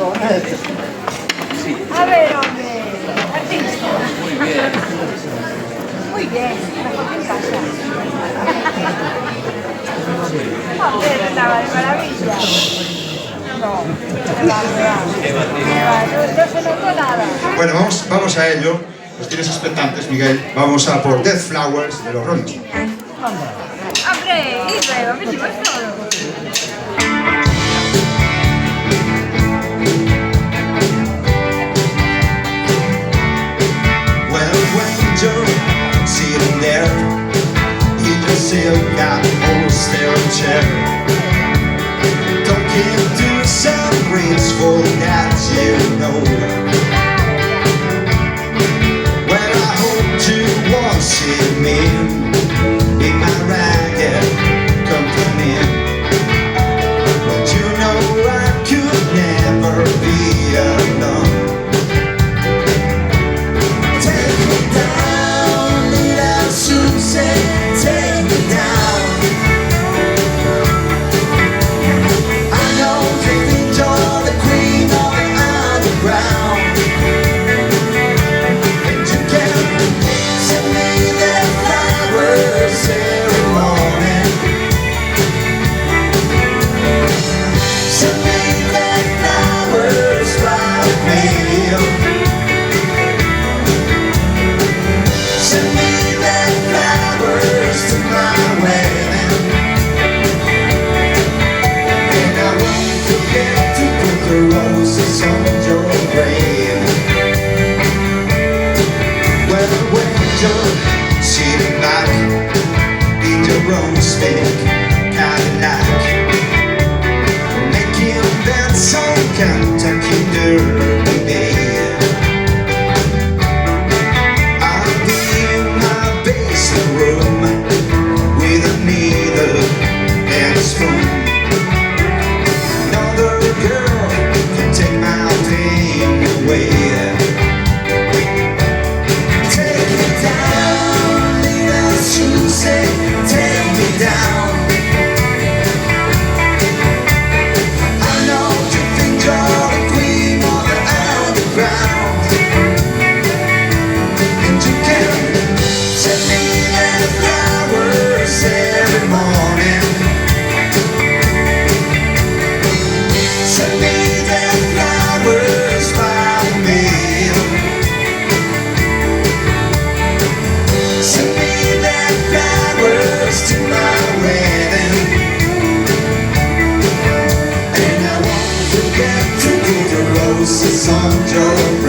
A ver, hombre. Artista. Muy bien. Mejor que en casa. Joder, estaba de maravilla. No, no se notó nada. Bueno, vamos a ello. Los tienes expectantes, Miguel. Vamos a por Death Flowers de los Rolling Stones. Hombre, y luego venimos todos. Sitting there, he just still got old stare chair. Talking to some graceful that you know. Well, I hope to once see me in my ragged company. But you know I could never be alone. Sitting back in your own stick Cadillac, making that song Kentucky Derby Day. I'll be in my basement room with a needle and a spoon. Another girl can take my pain away. Roses on your